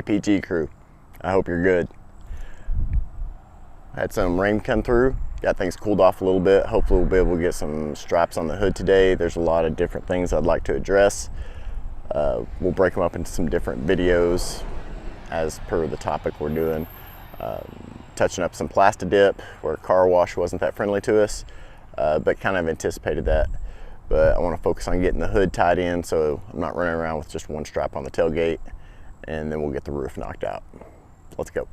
KPG crew. I hope you're good. Had some rain come through, got things cooled off a little bit. Hopefully we'll be able to get some stripes on the hood today. There's a lot of different things I'd like to address. We'll break them up into some different videos as per the topic we're doing. Touching up some Plastidip where car wash wasn't that friendly to us, but kind of anticipated that. But I want to focus on getting the hood tied in so I'm not running around with just one stripe on the tailgate, and then we'll get the roof knocked out. Let's go.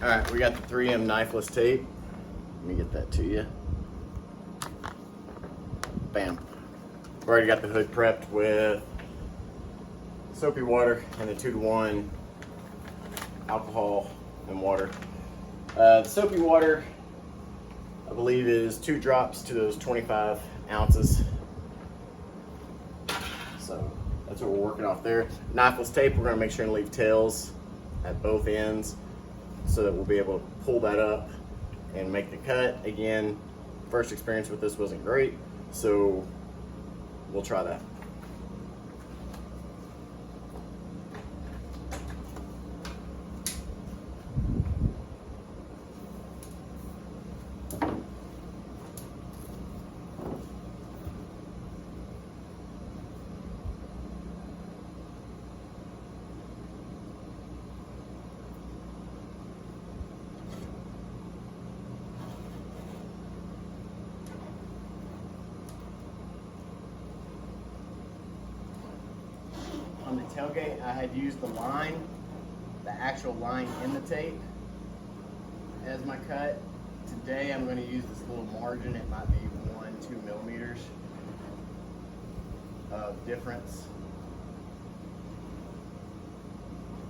All right, we got the 3M knifeless tape. Let me get that to you. Bam. We've already got the hood prepped with soapy water and the 2-to-1 alcohol and water. The soapy water, I believe, is 2 drops to those 25 ounces. So that's what we're working off there. Knifeless tape, we're gonna make sure and leave tails at both ends so that we'll be able to pull that up and make the cut. Again, first experience with this wasn't great, so we'll try that. On the tailgate, I had used the line, the actual line in the tape as my cut. Today I'm going to use this little margin. It might be 1-2 millimeters of difference.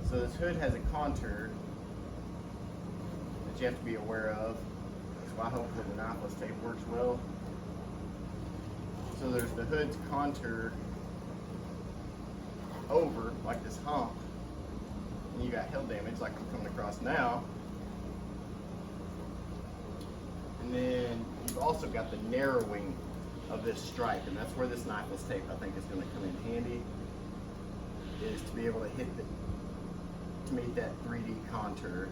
So this hood has a contour that you have to be aware of. So I hope that the knifeless tape works well. So there's the hood's contour over, like this hump, and you got hill damage like I'm coming across now. And then you've also got the narrowing of this stripe, and that's where this knifeless tape I think is going to come in handy, is to be able to hit to meet that 3D contour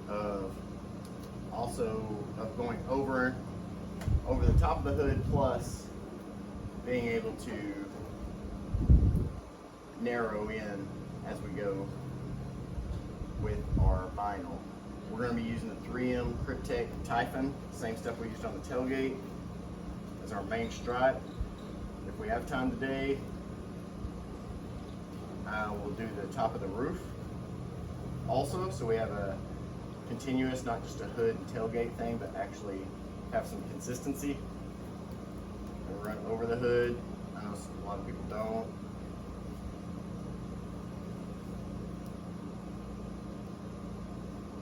of going over the top of the hood, plus being able to narrow in as we go with our vinyl. We're going to be using the 3M Kryptek Typhon, same stuff we used on the tailgate as our main stripe. If we have time today, we'll do the top of the roof also, so we have a continuous, not just a hood and tailgate thing, but actually have some consistency. And run over the hood. I know a lot of people don't.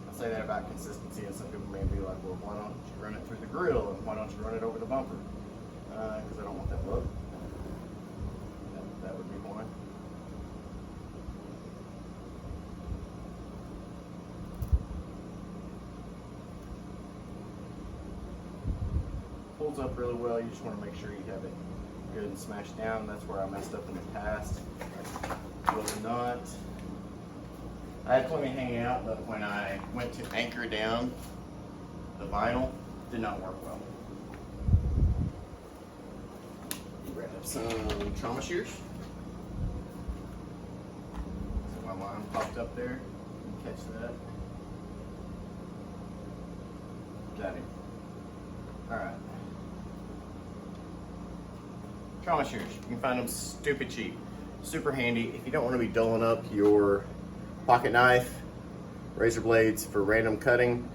I say that about consistency, and some people may be like, well, why don't you run it through the grill, and why don't you run it over the bumper? Because I don't want that look. That would be why. Pulls up really well. You just want to make sure you have it good and smashed down. That's where I messed up in the past. Was not. I had plenty hanging out, but when I went to anchor down the vinyl, it did not work well. Grab some trauma shears. So my line popped up there. You can catch that. Got it. All right. Trauma shears. You can find them stupid cheap. Super handy if you don't want to be doling up your pocket knife, razor blades for random cutting.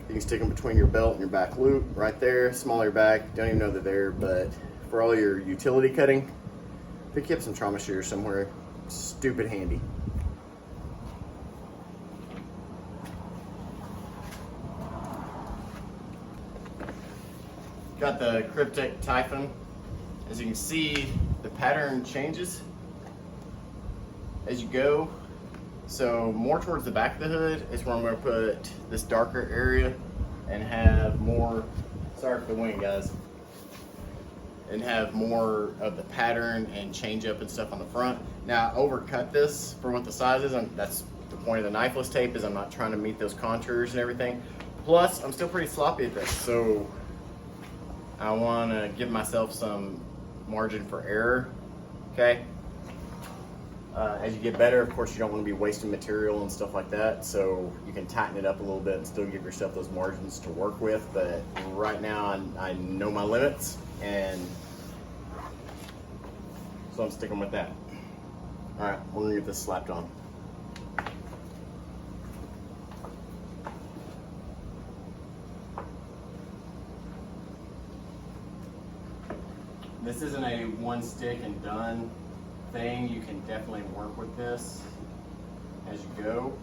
You can stick them between your belt and your back loop right there. Smaller back, don't even know they're there, but for all your utility cutting, pick up some trauma shears somewhere. Stupid handy. Got the Kryptek Typhon. As you can see, the pattern changes as you go. So more towards the back of the hood is where I'm going to put this darker area and have more, sorry for the wind guys, and have more of the pattern and change up and stuff on the front. Now I overcut this for what the size is, and that's the point of the knifeless tape, is I'm not trying to meet those contours and everything. Plus, I'm still pretty sloppy at this, so I want to give myself some margin for error, okay? As you get better, of course, you don't want to be wasting material and stuff like that, so you can tighten it up a little bit and still give yourself those margins to work with. But right now, I know my limits, and so I'm sticking with that. All right, we're gonna get this slapped on. This isn't a one stick and done thing. You can definitely work with this as you go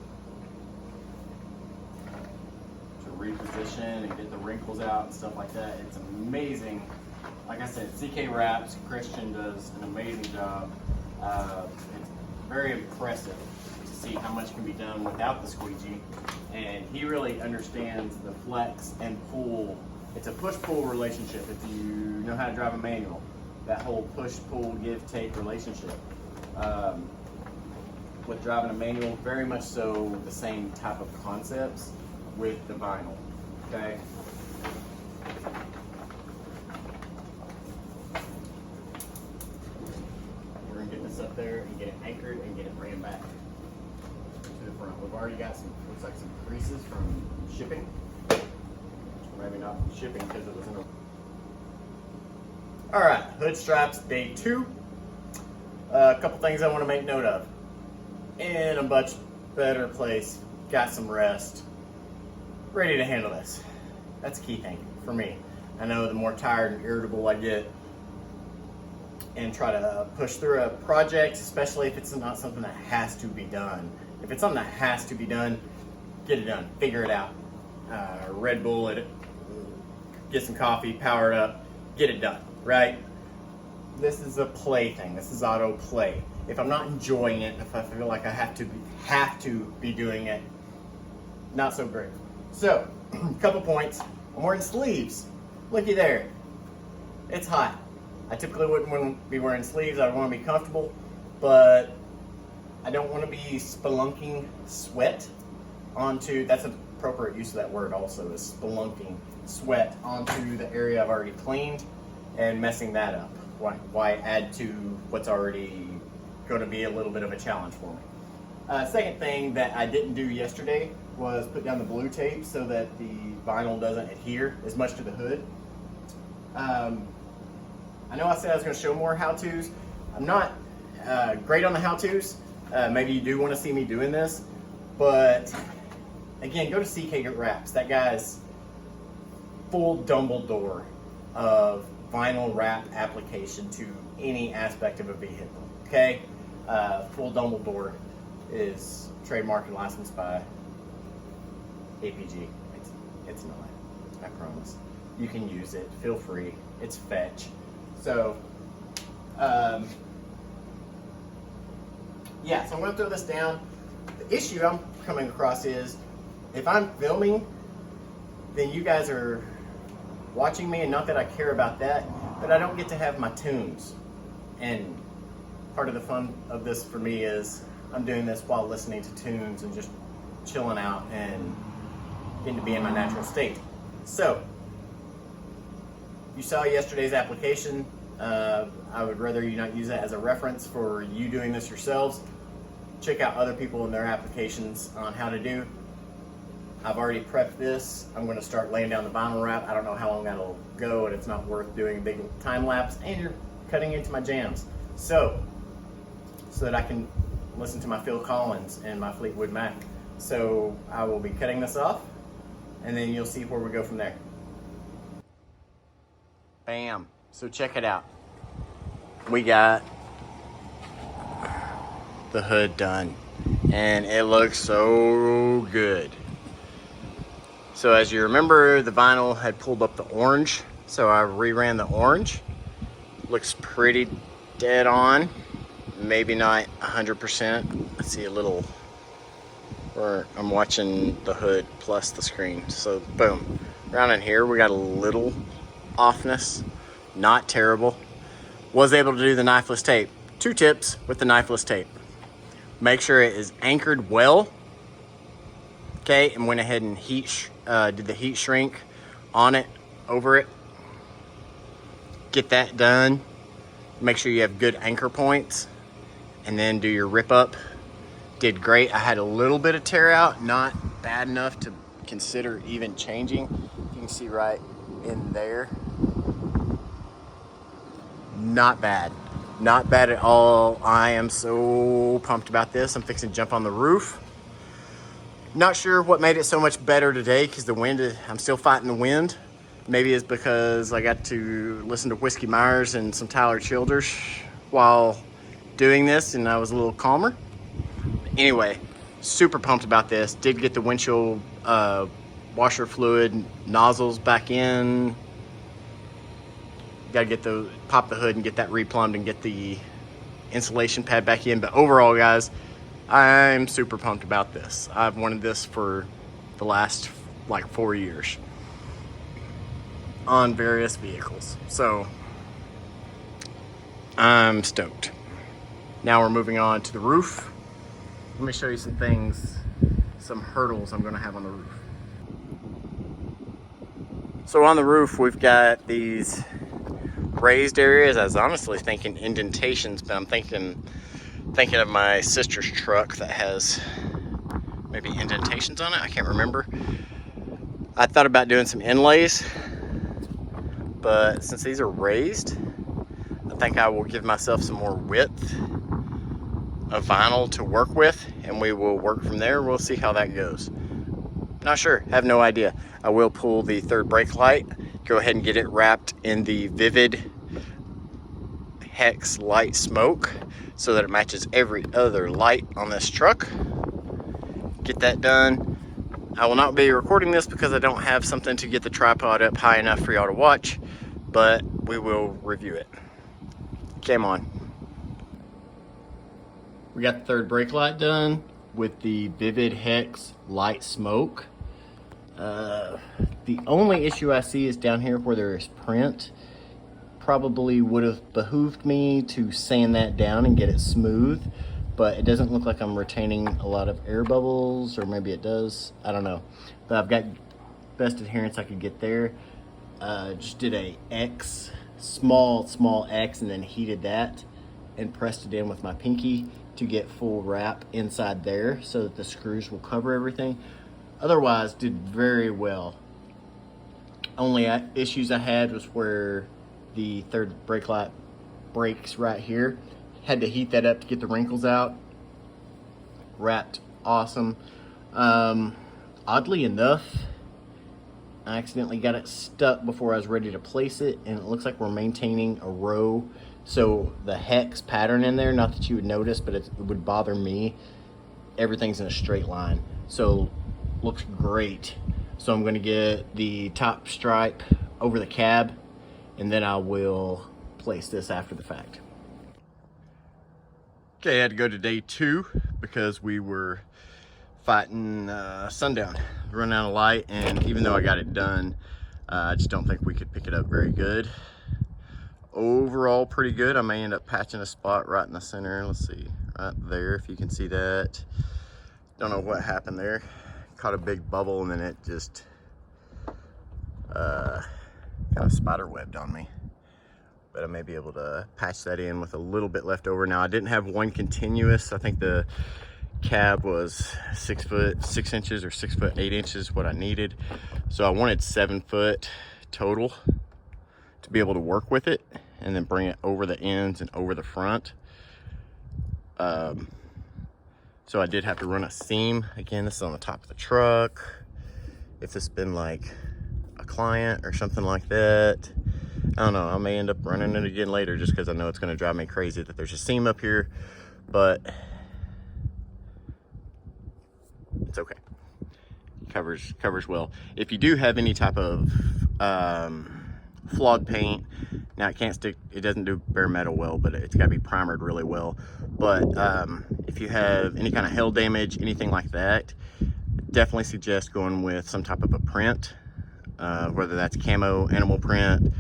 to reposition and get the wrinkles out and stuff like that. It's amazing. Like I said, CK Wraps, Christian does an amazing job. It's very impressive to see how much can be done without the squeegee, and he really understands the flex and pull. It's a push-pull relationship if you know how to drive a manual. That whole push-pull, give-take relationship. With driving a manual, very much so the same type of concepts with the vinyl, okay? We're gonna get this up there and get it anchored and get it ran back to the front. We've already got some, looks like some creases from shipping. Maybe not shipping because it was in a... All right, hood straps, day 2. A couple things I want to make note of. In a much better place, got some rest, ready to handle this. That's a key thing for me. I know the more tired and irritable I get and try to push through a project, especially if it's not something that has to be done. If it's something that has to be done, get it done, figure it out. Red Bull it, get some coffee, power it up, get it done, right? This is a play thing. This is auto play. If I'm not enjoying it, if I feel like I have to be doing it, not so great. So, a couple points. I'm wearing sleeves. Looky there. It's hot. I typically wouldn't want to be wearing sleeves. I want to be comfortable, but I don't want to be spelunking sweat onto, that's an appropriate use of that word also, is spelunking sweat onto the area I've already cleaned and messing that up. Why add to what's already going to be a little bit of a challenge for me. Second thing that I didn't do yesterday was put down the blue tape so that the vinyl doesn't adhere as much to the hood. I know I said I was going to show more how-tos. I'm not great on the how-tos. Maybe you do want to see me doing this, but again, go to CK Wraps. That guy's full Dumbledore of vinyl wrap application to any aspect of a vehicle, okay? Full Dumbledore is trademarked and licensed by APG. It's not, I promise. You can use it, feel free, it's fetch. So, yeah, so I'm gonna throw this down. The issue I'm coming across is, if I'm filming, then you guys are watching me, and not that I care about that, but I don't get to have my tunes. And part of the fun of this for me is I'm doing this while listening to tunes and just chilling out and getting to be in my natural state. So, you saw yesterday's application. I would rather you not use that as a reference for you doing this yourselves. Check out other people and their applications on how to do. I've already prepped this. I'm going to start laying down the vinyl wrap. I don't know how long that'll go, and it's not worth doing a big time lapse, and you're cutting into my jams. So that I can listen to my Phil Collins and my Fleetwood Mac. So I will be cutting this off, and then you'll see where we go from there. Bam. So check it out. We got the hood done, and it looks so good. So as you remember, the vinyl had pulled up the orange, so I reran the orange. Looks pretty dead on, maybe not 100%. I see a little, where I'm watching the hood plus the screen. So boom, around in here we got a little offness, not terrible. Was able to do the knifeless tape. 2 tips with the knifeless tape. Make sure it is anchored well. Okay, and went ahead and did the heat shrink on it, over it. Get that done. Make sure you have good anchor points, and then do your rip up. Did great. I had a little bit of tear out, not bad enough to consider even changing. You can see right in there. Not bad. Not bad at all. I am so pumped about this. I'm fixing to jump on the roof. Not sure what made it so much better today, because the wind, I'm still fighting the wind. Maybe it's because I got to listen to Whiskey Myers and some Tyler Childers while doing this, and I was a little calmer. Anyway, super pumped about this. Did get the windshield washer fluid nozzles back in. Got to pop the hood and get that replumbed and get the insulation pad back in. But overall, guys, I'm super pumped about this. I've wanted this for the last like 4 years on various vehicles. So I'm stoked. Now we're moving on to the roof. Let me show you some things, some hurdles I'm gonna have on the roof. So on the roof, we've got these raised areas. I was honestly thinking indentations, but I'm thinking of my sister's truck that has maybe indentations on it. I can't remember. I thought about doing some inlays, but since these are raised, I think I will give myself some more width of vinyl to work with, and we will work from there. We'll see how that goes. Not sure, have no idea. I will pull the third brake light, go ahead and get it wrapped in the Vivid Hex light smoke so that it matches every other light on this truck. Get that done. I will not be recording this because I don't have something to get the tripod up high enough for y'all to watch, but we will review it. Came on. We got the third brake light done with the Vivid Hex light smoke. The only issue I see is down here where there is print. Probably would have behooved me to sand that down and get it smooth, but it doesn't look like I'm retaining a lot of air bubbles, or maybe it does, I don't know. But I've got best adherence I could get there. Just did a X, small X, and then heated that and pressed it in with my pinky to get full wrap inside there so that the screws will cover everything. Otherwise, did very well. Only issues I had was where the third brake light breaks right here. Had to heat that up to get the wrinkles out. Wrapped awesome. Oddly enough, I accidentally got it stuck before I was ready to place it, and it looks like we're maintaining a row. So the hex pattern in there, not that you would notice, but it would bother me. Everything's in a straight line. So looks great. So I'm going to get the top stripe over the cab, and then I will place this after the fact. Okay, I had to go to day 2 because we were fighting sundown, running out of light, and even though I got it done, I just don't think we could pick it up very good. Overall, pretty good. I may end up patching a spot right in the center. Let's see, right there, if you can see that. Don't know what happened there. Caught a big bubble, and then it just kind of spider webbed on me. But I may be able to patch that in with a little bit left over. Now, I didn't have one continuous. I think the cab was 6 foot 6 inches or 6 foot 8 inches, what I needed. So I wanted 7 foot total to be able to work with it, and then bring it over the ends and over the front. So I did have to run a seam. Again, this is on the top of the truck. If this has been like a client or something like that, I don't know, I may end up running it again later just because I know it's going to drive me crazy that there's a seam up here, but it's okay. Covers well. If you do have any type of flawed paint, now it can't stick, it doesn't do bare metal well, but it's got to be primered really well. But if you have any kind of hail damage, anything like that, definitely suggest going with some type of a print, whether that's camo, animal print,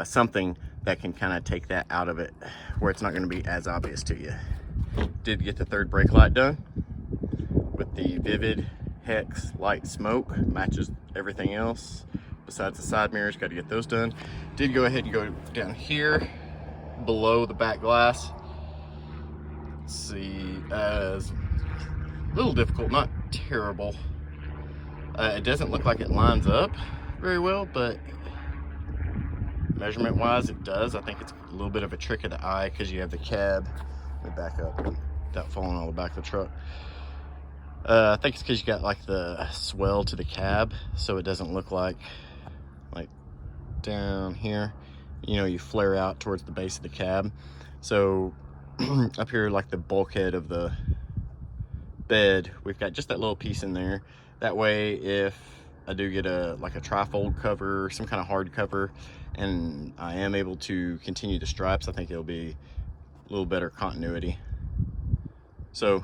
something that can kind of take that out of it where it's not going to be as obvious to you. Did get the third brake light done with the Vivid Hex light smoke, matches everything else besides the side mirrors. Got to get those done. Did go ahead and go down here below the back glass. Let's see, it's a little difficult, not terrible. It doesn't look like it lines up very well, but measurement wise it does. I think it's a little bit of a trick of the eye because you have the cab. Let me back up without falling on the back of the truck. I think it's because you got like the swell to the cab, so it doesn't look like down here, you know, you flare out towards the base of the cab. So up here, like the bulkhead of the bed, we've got just that little piece in there. That way, if I do get a trifold cover, some kind of hard cover, and I am able to continue the stripes, I think it'll be a little better continuity. So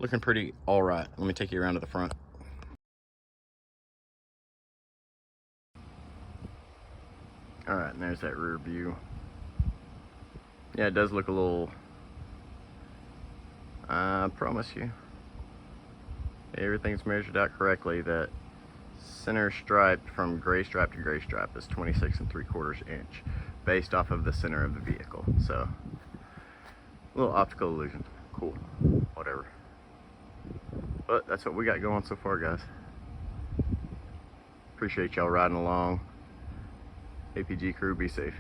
looking pretty all right. Let me take you around to the front. All right, and there's that rear view. Yeah, it does look a little, I promise you, everything's measured out correctly. That center stripe from gray stripe to gray stripe is 26 3/4 inch based off of the center of the vehicle. So a little optical illusion, cool, whatever. But that's what we got going so far, guys. Appreciate y'all riding along. APG crew, be safe.